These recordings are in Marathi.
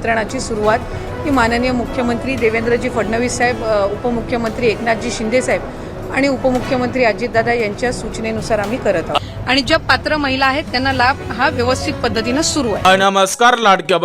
वितरणाची सुरुवात ही माननीय मुख्यमंत्री देवेंद्रजी फडणवीस साहेब, उपमुख्यमंत्री एकनाथजी शिंदे साहेब आणि उपमुख्यमंत्री अजितदादा यांच्या सूचनेनुसार आम्ही करत आहोत आणि ज्या पात्र महिला आहेत त्यांना लाभ हा व्यवस्थित पद्धतीने सुरू आहे। नमस्कार लाडक्या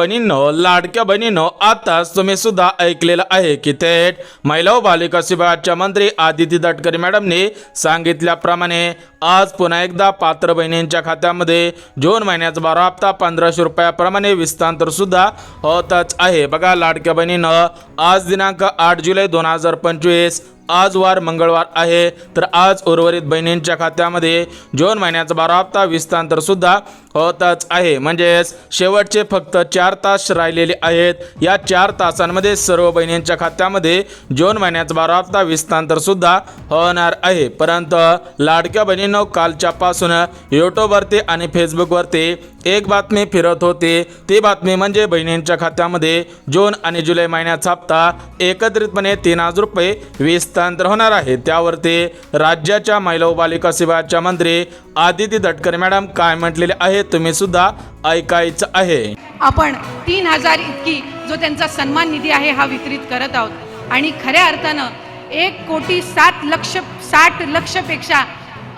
बहिणींनो, आताच तुम्ही सुद्धा ऐकलेलं आहे की थेट महिला व बालिका विभागाच्या मंत्री आदिती तटकरे मॅडमने सांगितल्याप्रमाणे आज पुन्हा एकदा पात्र बहिणींच्या खात्यामध्ये जून महिन्याचा 12 हप्ता 1500 रुपयाप्रमाणे विस्तांतर सुद्धा होतच आहे। बघा लाडक्या बहिणींनो, आज दिनांक 8 जुलै 2025 आज वार मंगळवार आहे, तर आज उर्वरित बहिणींच्या खात्यामध्ये जून महिन्याचा 12 हप्ता विस्तांतर सुद्धा होतच आहे। म्हणजेच शेवटचे फक्त 4 तास राहिलेले आहेत। या 4 तासांमध्ये सर्व बहिणींच्या खात्यामध्ये जून महिन्याचा 12 हप्ता विस्तांतर सुद्धा होणार आहे। परंतु लाडक्या बहिणींनो, कालच्यापासून यूट्यूबवरती आणि फेसबुकवरती एक बातमी फिरत होती। ती बातमी म्हणजे बहिणींच्या खात्यामध्ये जून आणि जुलै महिन्याचा हप्ता एकत्रितपणे 3000 रुपये विस्तांतर होणार आहे। त्यावरती राज्याच्या महिला व बालिका विभागाच्या मंत्री आदिती तटकरे मॅडम काय म्हटलेले आहे तुम्ही सुद्धा ऐकायचं आहे। आपण 3000 इतकी जो त्यांचा सन्मान निधी आहे हा वितरित करत आहोत आणि खऱ्या अर्थानं 1,60,60,00,000पेक्षा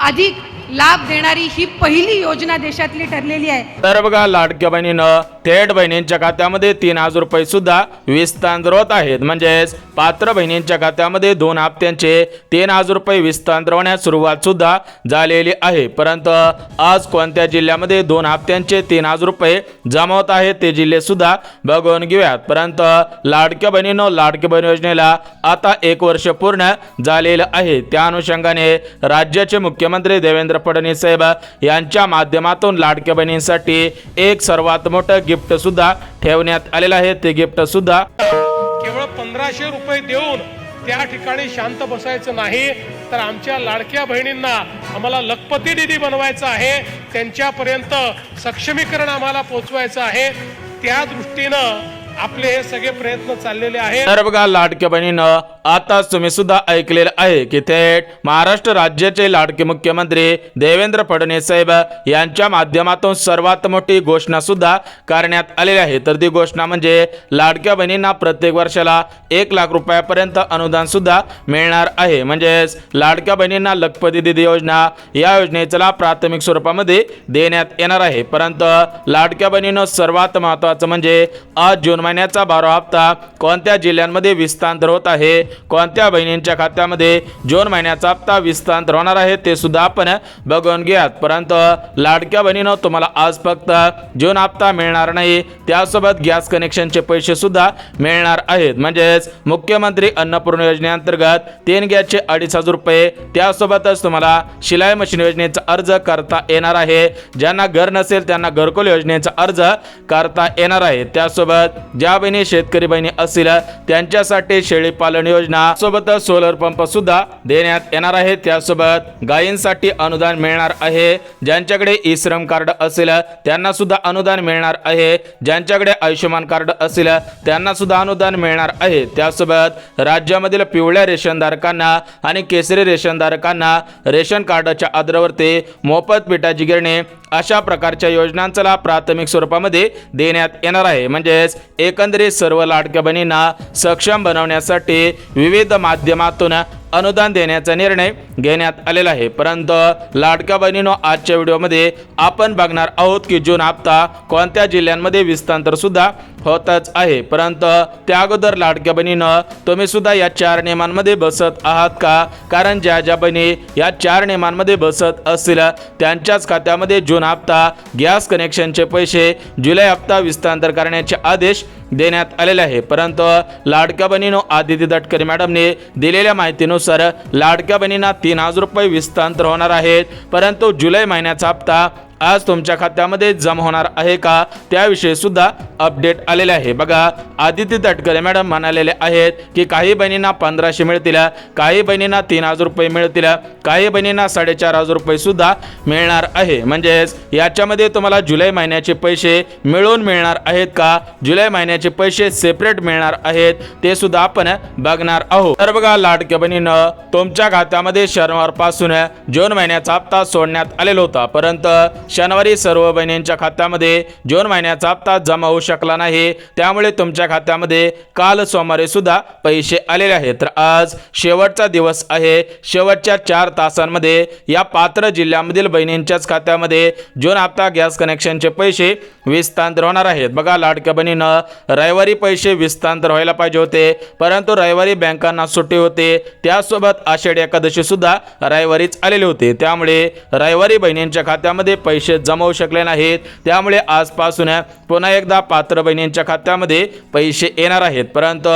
अधिक लाभ देणारी ही पहिली योजना देशातली ठरलेली आहे। तर बघा लाडक्या बहिणीनं थेट बहिणींच्या खात्यामध्ये 3000 रुपये सुद्धा विस्तांतर होत आहेत। म्हणजेच पात्र बहिणींच्या खात्यामध्ये 2 हप्त्यांचे 3000 रुपये विस्तांतर होण्यास सुरुवात सुद्धा झालेली आहे। परंतु आज कोणत्या जिल्ह्यामध्ये 2 हप्त्यांचे 3000 रुपये जमा होत आहेत ते जिल्हे सुद्धा बघून घेऊयात। परंतु लाडक्या बहिणीनं लाडकी बहीण योजनेला आता 1 वर्ष पूर्ण झालेलं आहे। त्या अनुषंगाने राज्याचे मुख्यमंत्री देवेंद्र फडणवीस साहेब यांच्या माध्यमातून लाडक्या बहिणींसाठी एक सर्वात मोठं गिफ्ट सुद्धा ठेवण्यात आलेलं आहे। ते गिफ्ट सुद्धा केवळ 1500 रुपये देऊन त्या ठिकाणी शांत बसायचं नाही, तर आमच्या लाडक्या बहिणींना आम्हाला लखपती निधी बनवायचा आहे, त्यांच्यापर्यंत सक्षमीकरण आम्हाला पोहोचवायचं आहे। त्या दृष्टीनं आपले हे सगळे प्रयत्न चाललेले आहेत। तर बघा लाडक्या बहिणीनं आताच तुम्ही सुद्धा ऐकलेलं आहे की थेट महाराष्ट्र राज्याचे लाडके मुख्यमंत्री देवेंद्र फडणवीस साहेब यांच्या माध्यमातून सर्वात मोठी घोषणा सुद्धा करण्यात आलेली आहे। तर ती घोषणा म्हणजे लाडक्या बहिणींना प्रत्येक वर्षाला 1 लाख रुपयापर्यंत अनुदान सुद्धा मिळणार आहे। म्हणजेच लाडक्या बहिणींना लखपती निधी योजना या योजनेला प्राथमिक स्वरूपामध्ये देण्यात येणार आहे। परंतु लाडक्या बहिणींनो, सर्वात महत्त्वाचं म्हणजे आज जून महिन्याचा 12 हप्ता कोणत्या जिल्ह्यांमध्ये विस्तांतर होत आहे, कोणत्या बहिणींच्या खात्यामध्ये जून महिन्याचा हप्ता विस्तांतर होणार आहे ते सुद्धा आपण बघून घ्यात। परंतु लाडक्या बहिणींनो, तुम्हाला आज फक्त जून हप्ता मिळणार नाही, त्यासोबत गॅस कनेक्शनचे पैसे सुद्धा मिळणार आहेत। म्हणजेच मुख्यमंत्री अन्नपूर्णा योजनेअंतर्गत 3 गॅसचे 2500 रुपये, त्यासोबतच तुम्हाला शिलाई मशीन योजनेचा अर्ज करता येणार आहे। ज्यांना घर नसेल त्यांना घरकुल योजनेचा अर्ज करता येणार आहे। त्यासोबत ज्या बहिणी शेतकरी बहिणी असतील त्यांच्यासाठी शेळी पालन योजना सोबतच सोलर पंप सुद्धा देण्यात येणार आहे। त्यासोबत गायींसाठी अनुदान मिळणार आहे। ज्यांच्याकडे ई श्रम कार्ड असेल त्यांना सुद्धा अनुदान मिळणार आहे। ज्यांच्याकडे आयुष्यमान कार्ड असेल त्यांना सुद्धा अनुदान मिळणार आहे। त्यासोबत राज्यामधील पिवळ्या रेशनधारकांना आणि केसरी रेशनधारकांना रेशन कार्डच्या आधारावरती मोफत पिठाची गिरणी अशा प्रकारच्या योजनांचा लाभ प्राथमिक स्वरूपामध्ये देण्यात येणार आहे। म्हणजेच एकंदरीत सर्व लाडक्या बहिणींना सक्षम बनवण्यासाठी विविध माध्यमातून अनुदान देण्याचा निर्णय घेण्यात आलेला आहे। परंतु लाडक्या बहिणींनो, आजच्या व्हिडिओमध्ये आपण बघणार आहोत की जून हप्ता कोणत्या जिल्ह्यांमध्ये विस्तांतर सुद्धा होतच आहे। परंतु त्या अगोदर लाडक्या बहिणींनो, तुम्ही सुद्धा या 4 नियमांमध्ये बसत आहात का? कारण ज्या ज्या बहिणी या 4 नियमांमध्ये बसत असतील त्यांच्याच खात्यामध्ये जून हप्ता, गॅस कनेक्शनचे पैसे, जुलै हप्ता विस्तांतर करण्याचे आदेश देण्यात आलेले आहे। परंतु लाडक्या बहिणींनो, आदिती तटकरे मॅडमने दिलेल्या माहितीनुसार लाडक्या बहिणींना 3000 रुपये विस्तांतर होणार आहेत। परंतु जुलै महिन्याचा हप्ता आज तुमच्या खात्यामध्ये जमा होणार आहे का त्याविषयी सुद्धा अपडेट आलेले आहे। बघा, आदिती तटकरे मॅडम म्हणालेले आहेत की काही बहिणींना 1500 मिळतील, काही बहिणींना 3000 रुपये मिळतील, काही बहिणींना 4500 रुपये सुद्धा मिळणार आहे। म्हणजेच याच्यामध्ये तुम्हाला जुलै महिन्याचे पैसे मिळून मिळणार आहेत का, जुलै महिन्याचे पैसे सेपरेट मिळणार आहेत ते सुद्धा आपण बघणार आहोत। तर बघा लाडक्या बहिणींनो, तुमच्या खात्यामध्ये शनिवारपासून जून महिन्याचा हप्ता सोडण्यात आलेला होता, परंतु शनिवारी सर्व बहिणींच्या खात्यामध्ये जून महिन्याचा हप्ता जमा होऊ शकला नाही, त्यामुळे तुमच्या खात्यामध्ये काल सोमवारी सुद्धा पैसे आलेले आहेत। तर आज शेवटचा दिवस आहे। शेवटच्या 4 तासांमध्ये या पात्र जिल्ह्यामधील बहिणींच्याच खात्यामध्ये जून हप्ता गॅस कनेक्शनचे पैसे विस्तांतर होणार आहेत। बघा, लाडक्या बहिणीनं रविवारी पैसे विस्तांतर व्हायला पाहिजे होते, परंतु रविवारी बँकांना सुट्टी होते, त्यासोबत आषाढी एकादशी सुद्धा रविवारीच आलेले होते, त्यामुळे रविवारी बहिणींच्या खात्यामध्ये पैसे जमा होऊ शकले नाहीत। त्यामुळे आजपासून पुन्हा एकदा पात्र बहिणींच्या खात्यामध्ये पैसे येणार आहेत, परंतु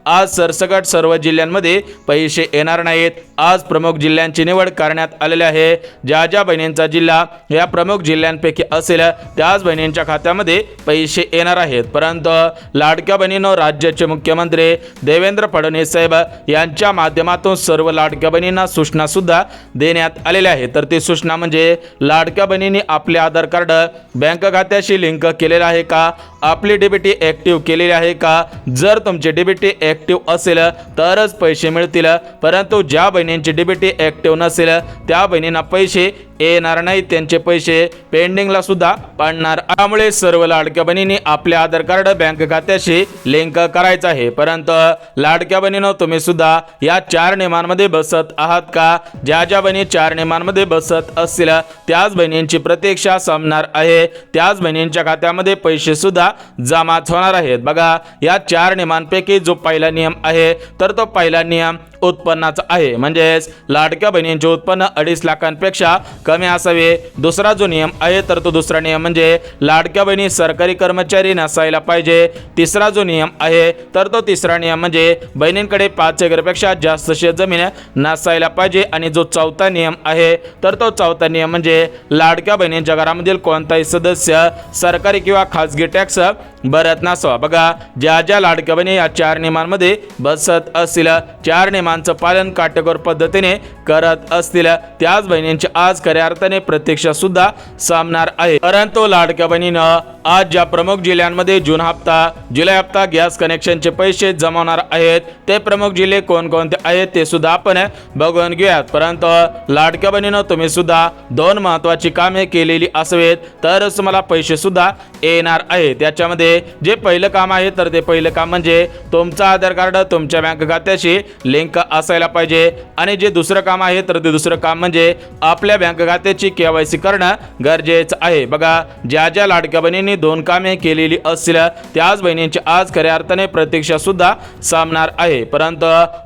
आज सरसकट सर्व जिल्ह्यांमध्ये पैसे येणार नाहीत। आज प्रमुख जिल्ह्यांची निवड करण्यात आलेली आहे। ज्या ज्या बहिणींचा जिल्हा या प्रमुख जिल्ह्यांपैकी असेल त्याच बहिणींच्या खात्यामध्ये पैसे येणार आहेत, परंतु लाडक्या बहिणींनो, राज्याचे मुख्यमंत्री देवेंद्र फडणवीस साहेब यांच्या माध्यमातून सर्व लाडक्या बहिणींना सूचना सुद्धा देण्यात आलेल्या आहेत। तर ती सूचना म्हणजे लाडक्या बहिणींनी आपले आधार कार्ड बँक खात्याशी लिंक केलेले आहे का, आपली डीबीटी ॲक्टिव्ह केलेली आहे का। जर तुमची डीबीटी ॲक्टिव्ह असेल तरच पैसे मिळतील, परंतु ज्या बहिणींची डीबीटी ॲक्टिव्ह नसेल त्या बहिणींना पैसे येणार नाही, त्यांचे पैसे पेंडिंगला सुद्धा पडणार। त्यामुळे सर्व लाडक्या बहिणींनी आपले आधार कार्ड बँक खात्याशी लिंक करायचं आहे। परंतु लाडक्या बहिणींनो, तुम्ही सुद्धा या 4 नियमांमध्ये बसत आहात का? ज्या ज्या बहिणी 4 नियमांमध्ये बसत असतील त्याच बहिणींची प्रतीक्षा संपणार आहे, त्याच बहिणींच्या खात्यामध्ये पैसे सुद्धा जमाच होणार आहेत। बघा, या 4 नियमांपैकी जो पहिला नियम आहे तर तो पहिला नियम उत्पन्नाचा आहे, म्हणजेच लाडक्या बहिणींचे उत्पन्न 2.5 लाखांपेक्षा कमी असावे। दुसरा जो नियम आहे तर तो दुसरा नियम म्हणजे लाडक्या बहिणी सरकारी कर्मचारी नसायला पाहिजे। तिसरा जो नियम आहे तर तो तिसरा नियम म्हणजे बहिणींकडे 5 एकरपेक्षा जास्त शेतजमीन नसायला पाहिजे। आणि जो चौथा नियम आहे तर तो चौथा नियम म्हणजे लाडक्या बहिणींच्या घरामधील कोणताही सदस्य सरकारी किंवा खाजगी टॅक्स भरत नसावा। बघा, ज्या ज्या लाडक्या बहिणी या 4 नियमांमध्ये बसत असतील, 4 नियमांचं पालन काटेकोर पद्धतीने करत असतील, त्याच बहिणींची आज खऱ्या अर्थाने प्रतीक्षा सुद्धा संपणार आहे। परंतु लाडक्या बहिणीनं आज ज्या प्रमुख जिल्ह्यांमध्ये जून हप्ता जुलै हप्ता गॅस कनेक्शनचे पैसे जमवणार आहेत ते प्रमुख जिल्हे कोणकोणते आहेत ते सुद्धा आपण बघून घेऊयात। परंतु लाडक्या बहिणीनं तुम्ही सुद्धा 2 महत्त्वाची कामे केलेली असावेत तरच तुम्हाला पैसे सुद्धा येणार आहे। त्याच्यामध्ये जे पहिलं काम आहे तर ते पहिलं काम म्हणजे तुमचा आधार कार्ड तुमच्या बँक खात्याशी लिंक असायला पाहिजे, आणि जे दुसरं काम आहे तर ते दुसरं काम म्हणजे आपल्या बँक खात्याची KYC करणं गरजेचं आहे। बघा, ज्या ज्या लाडक्या बहिणींनी 2 कामे केलेली असतील त्याच बहिणींची आज खऱ्या अर्थाने प्रतीक्षा सुद्धा संपणार आहे। परंतु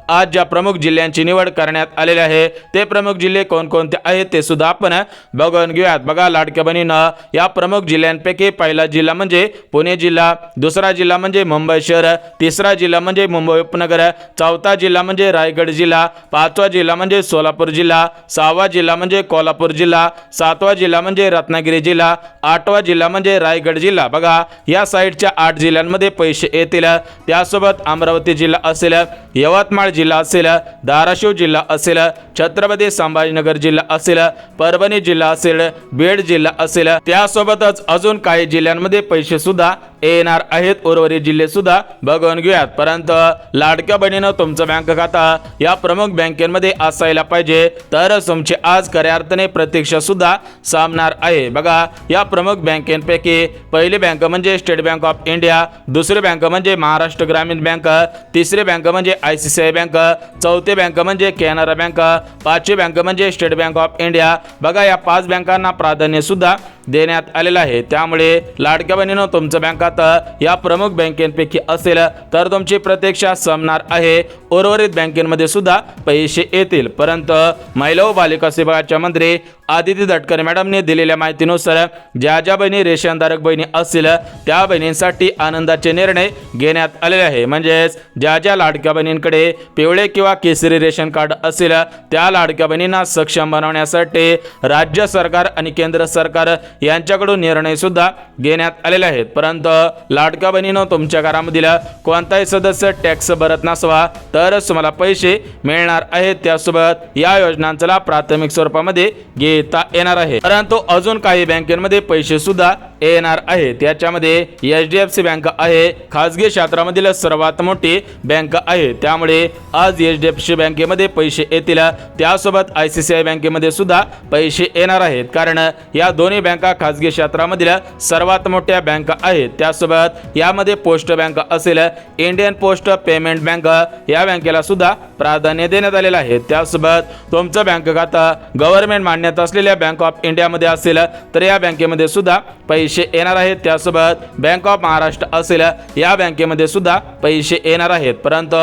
आज ज्या प्रमुख जिल्ह्यांची निवड करण्यात आलेली आहे ते प्रमुख जिल्हे कोणकोणते आहेत ते सुद्धा आपण बघून घेऊयात। बघा, लाडक्या बहिणींना या प्रमुख जिल्ह्यांपैकी पहिला जिल्हा म्हणजे पुणे जिल्हा, दुसरा जिल्हा म्हणजे मुंबई शहर, तिसरा जिल्हा म्हणजे मुंबई उपनगर, चौथा जिल्हा म्हणजे रायगड जिल्हा, 5वा जिल्हा म्हणजे सोलापूर जिल्हा, 6वा जिल्हा म्हणजे कोल्हापूर जिल्हा, 7वा जिल्हा म्हणजे रत्नागिरी जिल्हा, 8वा जिल्हा म्हणजे रायगड जिल्हा। बघा, या साईडच्या 8 जिल्ह्यांमध्ये पैसे येतील। त्यासोबत अमरावती जिल्हा असेल, यवतमाळ जिल्हा असेल, धाराशिव जिल्हा असेल, छत्रपती संभाजीनगर जिल्हा असेल, परभणी जिल्हा असेल, बीड जिल्हा असेल, त्यासोबतच अजून काही जिल्ह्यांमध्ये पैसे सुद्धा येणार आहेत। उर्वरित जिल्हे सुद्धा बघून घेऊयात। परंतु लाडक्या बहिणीनं तुमचं बँक खाता या प्रमुख बँकेमध्ये असायला पाहिजे तरच तुमची आज खऱ्या अर्थाने प्रतीक्षा सुद्धा संपणार आहे। बघा, या प्रमुख बँकेपैकी पहिली बँक म्हणजे स्टेट बँक ऑफ इंडिया, दुसरी बँक म्हणजे महाराष्ट्र ग्रामीण बँक, तिसरी बँक म्हणजे ICICI बँक, चौथी बँक म्हणजे कॅनरा बँक, 5वी बँक म्हणजे स्टेट बँक ऑफ इंडिया। बघा, या 5 बँकांना प्राधान्य सुद्धा देण्यात आलेलं आहे। त्यामुळे लाडक्या बहिणीनं तुमचं बँक खातं या प्रमुख बँकेपैकी असेल तर तुमची प्रतीक्षा संपणार आहे। उर्वरित बँकेमध्ये सुद्धा पैसे येतील। परंतु महिला व बालिका विभागाच्या मंत्री आदिती तटकरे मॅडमने दिलेल्या माहितीनुसार ज्या ज्या बहिणी रेशनधारक बहिणी असतील त्या बहिणींसाठी आनंदाचे निर्णय घेण्यात आलेले आहे। म्हणजेच ज्या ज्या लाडक्या बहिणींकडे पिवळे किंवा केसरी रेशन कार्ड असेल त्या लाडक्या बहिणींना सक्षम बनवण्यासाठी राज्य सरकार आणि केंद्र सरकार यांच्याकडून निर्णय सुद्धा घेण्यात आलेले आहेत। परंतु लाडक्या बहिणीनं तुमच्या घरामधील कोणताही सदस्य टॅक्स भरत नसावा तरच तुम्हाला पैसे मिळणार आहेत। त्यासोबत या योजनांचा लाभ प्राथमिक स्वरूपामध्ये घे घेता येणार आहे। परंतु अजून काही बँकेमध्ये पैसे सुद्धा येणार आहे। त्याच्यामध्ये HDFC बँक आहे, खासगी क्षेत्रामधील सर्वात मोठी बँक आहे। त्यामुळे आज HDFC बँकेमध्ये पैसे येतील, त्यासोबत ICICI बँकेमध्ये सुद्धा पैसे येणार आहेत, कारण या दोन्ही बँका खासगी क्षेत्रामधील सर्वात मोठ्या बँक आहेत। त्यासोबत यामध्ये पोस्ट बँक असेल, इंडियन पोस्ट पेमेंट बँक या बँकेला सुद्धा प्राधान्य देण्यात आलेलं आहे। त्यासोबत तुमचं बँक खातं गव्हर्नमेंट मान्यता असलेल्या बँक ऑफ इंडियामध्ये असेल तर या बँकेमध्ये सुद्धा पैसे येणार आहेत। त्यासोबत बँक ऑफ महाराष्ट्र असेल या बँकेमध्ये सुद्धा पैसे येणार आहेत। परंतु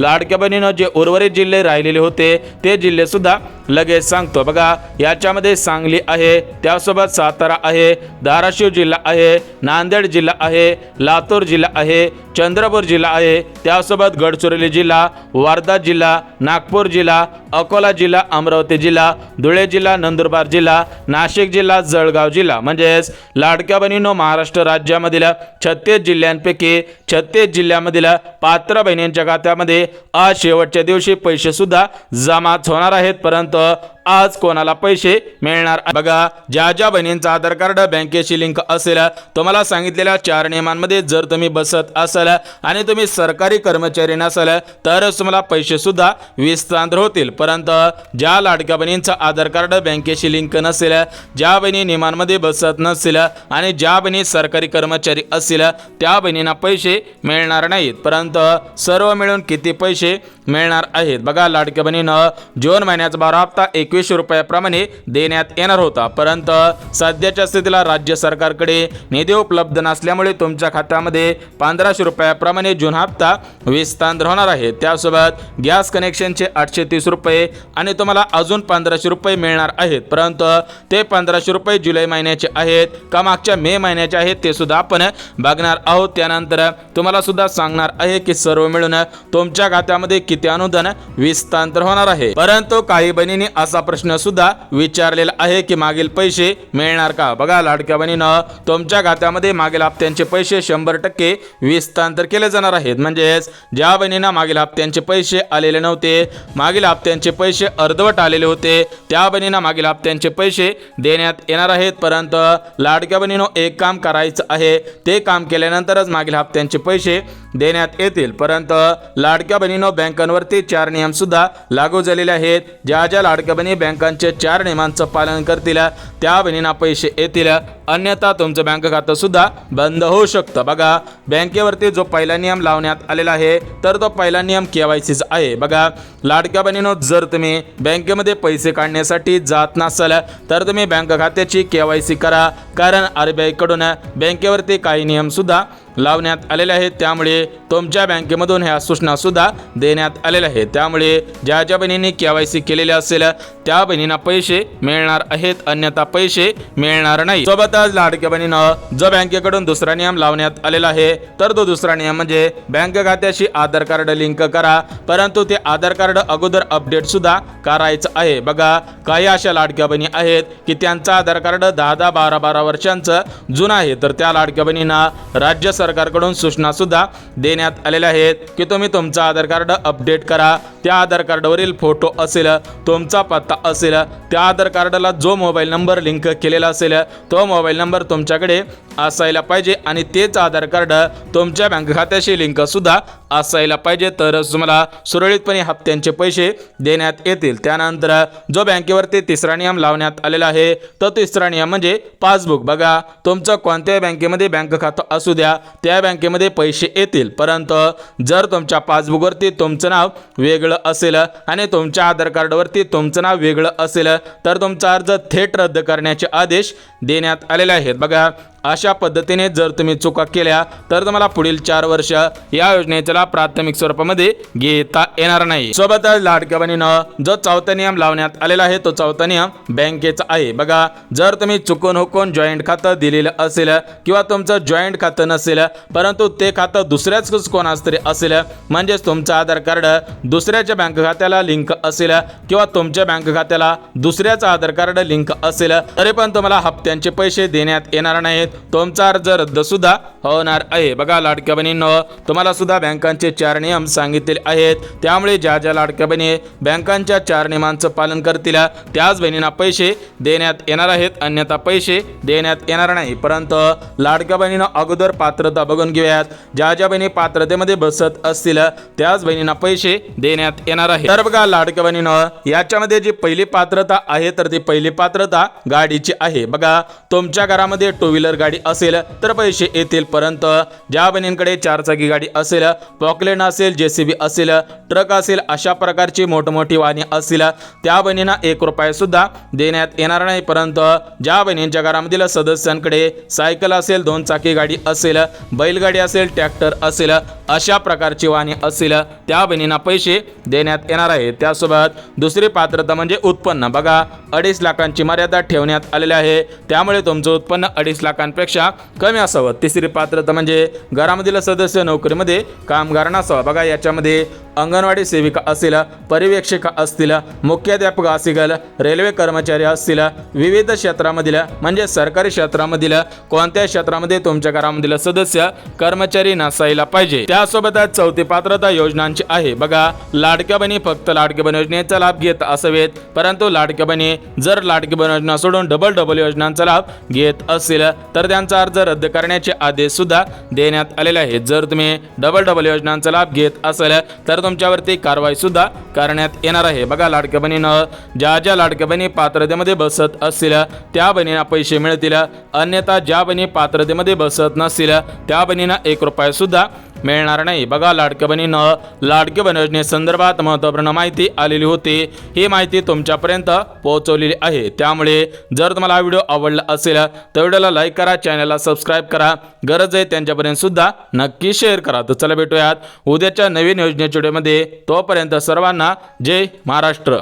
लाडक्या बहिणीनं जे उर्वरित जिल्हे राहिलेले होते ते जिल्हे सुद्धा लगेच सांगतो बघा। याच्यामध्ये सांगली आहे, त्यासोबत सातारा आहे, धाराशिव जिल्हा आहे, नांदेड जिल्हा आहे, लातूर जिल्हा आहे, चंद्रपूर जिल्हा आहे, त्यासोबत गडचिरोली जिल्हा, वर्धा जिल्हा, नागपूर जिल्हा, अकोला जिल्हा, अमरावती जिल्हा, धुळे जिल्हा, नंदुरबार जिल्हा, नाशिक जिल्हा, जळगाव जिल्हा। म्हणजेच लाडक्या बहिणींनो महाराष्ट्र राज्यामधील 36 जिल्ह्यांपैकी 36 जिल्ह्यामधील पात्र बहिणींच्या खात्यामध्ये आज शेवटच्या दिवशी पैसे सुद्धा जमा होणार आहेत। परंतु आज कोणाला पैसे मिळणार बघा। ज्या ज्या बहिणींचं आधार कार्ड बँकेशी लिंक असेल, तुम्हाला सांगितलेल्या 4 नियमांमध्ये जर तुम्ही बसत असाल आणि तुम्ही सरकारी कर्मचारी नसाल तरच तुम्हाला पैसे सुद्धा विस्तार होतील। परंतु ज्या लाडक्या बहिणींचं आधार कार्ड बँकेशी लिंक नसेल, ज्या बहिणी नियमांमध्ये बसत नसेल आणि ज्या बहिणी सरकारी कर्मचारी असतील त्या बहिणींना पैसे मिळणार नाहीत। परंतु सर्व मिळून किती पैसे मिळणार आहेत बघा। लाडक्या बहिणीनं जून महिन्याचा 12 हप्ता 2100 रुपयाप्रमाणे देण्यात येणार होता, परंतु सध्याच्या स्थितीला राज्य सरकारकडे निधी उपलब्ध नसल्यामुळे तुमच्या खात्यामध्ये 1500 रुपयाप्रमाणे जून हप्ता विस्तार होणार आहे। त्यासोबत गॅस कनेक्शनचे 830 रुपये आणि तुम्हाला अजून 1500 रुपये मिळणार आहेत। परंतु ते 1500 रुपये जुलै महिन्याचे आहेत का मागच्या मे महिन्याचे आहेत ते सुद्धा आपण बघणार आहोत। त्यानंतर तुम्हाला सुद्धा सांगणार आहे की सर्व मिळून तुमच्या खात्यामध्ये किती अनुदान विस्तार होणार आहे। परंतु काही बहिणींनी असा प्रश्न सुद्धा विचारलेला आहे की मागील पैसे मिळणार का बघा। लाडक्या बहिणीनं तुमच्या खात्यामध्ये मागील हप्त्यांचे पैसे 100% विस्तार केले जाणार आहेत। म्हणजेच ज्या बहिणींना मागील हप्त्यांचे पैसे आलेले नव्हते, मागील हप्त्यांचे पैसे अर्धवट आलेले होते, त्या बहिणींना मागील हप्त्यांचे पैसे देण्यात येणार आहेत। परंतु लाडक्या बहिणीनं एक काम करायचं आहे, ते काम केल्यानंतरच मागील हप्त्यांचे पैसे देण्यात येतील। परंतु लाडक्या बहिणीनं बँकांवरती 4 नियम सुद्धा लागू झालेले आहेत। ज्या ज्या लाडक्या बहिणी बँकांचे 4 नियमांचं पालन करतील त्या बहिणींना पैसे येतील, अन्यथा तुमचं बँक खातं सुद्धा बंद होऊ शकतं बघा। बँकेवरती जो पहिला नियम लावण्यात आलेला आहे तर तो पहिला नियम KYCचा आहे बघा। लाडक्या बहिणीनं जर तुम्ही बँकेमध्ये पैसे काढण्यासाठी जात नसाल तर तुम्ही बँक खात्याची KYC करा, कारण RBI कडून बँकेवरती काही नियम सुद्धा लावण्यात आलेले आहेत। त्यामुळे तुमच्या बँकेमधून ह्या सूचना सुद्धा देण्यात आलेल्या आहेत। त्यामुळे ज्या ज्या बहिणींनी KYC केलेले असेल त्या बहिणींना पैसे मिळणार आहेत, अन्यथा पैसे मिळणार नाही। सोबतच लाडक्या बहिणीनं जो बँकेकडून दुसरा नियम लावण्यात आलेला आहे तर तो दुसरा नियम म्हणजे बँक खात्याशी आधार कार्ड लिंक करा, परंतु ते आधार कार्ड अगोदर अपडेट सुद्धा करायचं आहे बघा। काही अशा लाडक्या बहिणी आहेत की त्यांचं आधार कार्ड 10-10, 12-12 वर्षांचं जुनं आहे, तर त्या लाडक्या बहिणींना राज्य सरकारकडून सूचना सुद्धा देण्यात आलेल्या आहेत की तुम्ही तुमचं आधार कार्ड अपडेट करा। त्या आधार कार्डवरील फोटो असेल, तुमचा पत्ता असेल, त्या आधार कार्डला जो मोबाईल नंबर लिंक केलेला असेल तो मोबाईल नंबर तुमच्याकडे असायला पाहिजे आणि तेच आधार कार्ड तुमच्या बँक खात्याशी लिंक सुद्धा असायला पाहिजे, तरच तुम्हाला सुरळीतपणे हप्त्यांचे पैसे देण्यात येतील। त्यानंतर जो बँकेवरती तिसरा नियम लावण्यात आलेला आहे तो तिसरा नियम म्हणजे पासबुक बघा। तुमचं कोणत्याही बँकेमध्ये बँक खातं असू द्या, त्या बँकेमध्ये पैसे येतील, परंतु जर तुमच्या पासबुकवरती तुमचं नाव वेगळं असेल आणि तुमच्या आधार कार्डवरती तुमचं नाव वेगळं असेल तर तुमचा अर्ज थेट रद्द करण्याचे आदेश देण्यात आलेले आहेत बघा। अशा पद्धतीने जर तुम्ही चुका केल्या तर तुम्हाला पुढील 4 वर्ष या योजनेचा लाभ प्राथमिक स्वरूपामध्ये घेता येणार नाही। सोबतच लाडक्या बहिणीनं जो चौथा नियम लावण्यात आलेला आहे तो चौथा नियम बँकेचा आहे बघा। जर तुम्ही चुकून हुकून जॉईंट खातं दिलेलं असेल किंवा तुमचं जॉईंट खातं नसेल परंतु ते खातं दुसऱ्याच कोणाच तरी असेल, म्हणजेच तुमचं आधार कार्ड दुसऱ्याच्या बँक खात्याला लिंक असेल किंवा तुमच्या बँक खात्याला दुसऱ्याचं आधार कार्ड लिंक असेल तरी पण तुम्हाला हप्त्यांचे पैसे देण्यात येणार नाहीत। तुमचा अर्ज रद्द सुद्धा होणार आहे। बघा लाडक्या बहिणींनो, तुम्हाला सुद्धा बँकांचे 4 नियम सांगितलेले आहेत, त्यामुळे ज्या ज्या लाडक्या बहिणी बँकांच्या 4 नियमांचं पालन करतील त्याच बहिणींना पैसे देण्यात येणार आहेत, अन्यथा पैसे देण्यात येणार नाही। परंतु लाडक्या बहिणींना अगोदर पात्रता बघून घेऊयात। ज्या ज्या बहिणी पात्रतेमध्ये बसत असतील त्याच बहिणींना पैसे देण्यात येणार आहे। तर बघा लाडक्या बहिणींनो, याच्यामध्ये जी पहिली पात्रता आहे तर ती पहिली पात्रता गाडीची आहे। बघा तुमच्या घरामध्ये 2 व्हीलर गाडी असेल तर पैसे येतील, परंतु ज्या बहिणींकडे 4 चाकी गाडी असेल, पॉकलेन असेल, जेसीबी असेल, ट्रक असेल, अशा प्रकारची मोठमोठी वाहने असतील त्या बहिणींना 1 रुपया सुद्धा देण्यात येणार नाही। परंतु ज्या बहिणींच्या घरामधील सदस्यांकडे सायकल असेल, 2 चाकी गाडी असेल, बैलगाडी असेल, ट्रॅक्टर असेल, अशा प्रकारची वाहने असेल त्या बहिणींना पैसे देण्यात येणार आहे। त्यासोबत दुसरी पात्रता म्हणजे उत्पन्न। बघा 2.5 लाखांची मर्यादा ठेवण्यात आलेली आहे, त्यामुळे तुमचं उत्पन्न 2.5 लाखांपेक्षा कमी असावं। तिसरी पात्रता म्हणजे घरामधील सदस्य नोकरीमध्ये कामगार नसावा। बघा याच्यामध्ये अंगणवाडी सेविका असतील, पर्यवेक्षिका असतील, मुख्याध्यापक असतील, रेल्वे कर्मचारी असतील, विविध क्षेत्रामधील म्हणजे सरकारी क्षेत्रामधील कोणत्या क्षेत्रामध्ये तुमच्या घरामधील सदस्य कर्मचारी नसायला पाहिजे। त्यासोबतच चौथी पात्रता योजनांची आहे। बघा लाडक्या बहिणी फक्त लाडकी बहीण योजनेचा लाभ घेत असावेत, परंतु लाडक्या बहिणी जर लाडकी बहीण योजना सोडून डबल योजनांचा लाभ घेत असतील तर त्यांचा अर्ज रद्द करण्याचे आदेश सुद्धा देण्यात आलेले आहेत। जर तुम्ही डबल योजनांचा लाभ घेत असाल तर तुमच्यावरती कारवाई सुद्धा करण्यात येणार आहे। बघा लाडक्या बहिणीनं, ज्या ज्या लाडक्या बहिणी पात्रतेमध्ये बसत असतील त्या बहिणींना पैसे मिळतील, अन्यथा ज्या बहिणी पात्रतेमध्ये बसत नसतील त्या बहिणींना 1 रुपया सुद्धा मिळणार नाही। बघा लाडक्या बहिणीनं, लाडकी बहीण योजनेसंदर्भात महत्त्वपूर्ण माहिती आलेली होती, ही माहिती तुमच्यापर्यंत पोहोचवलेली आहे। त्यामुळे जर तुम्हाला हा व्हिडिओ आवडला असेल तर व्हिडिओला लाईक करा, चॅनलला सबस्क्राईब करा, गरज आहे त्यांच्यापर्यंत सुद्धा नक्की शेअर करा। तर चला भेटूयात उद्याच्या नवीन योजनेच्या व्हिडिओमध्ये, तोपर्यंत सर्वांना जय महाराष्ट्र।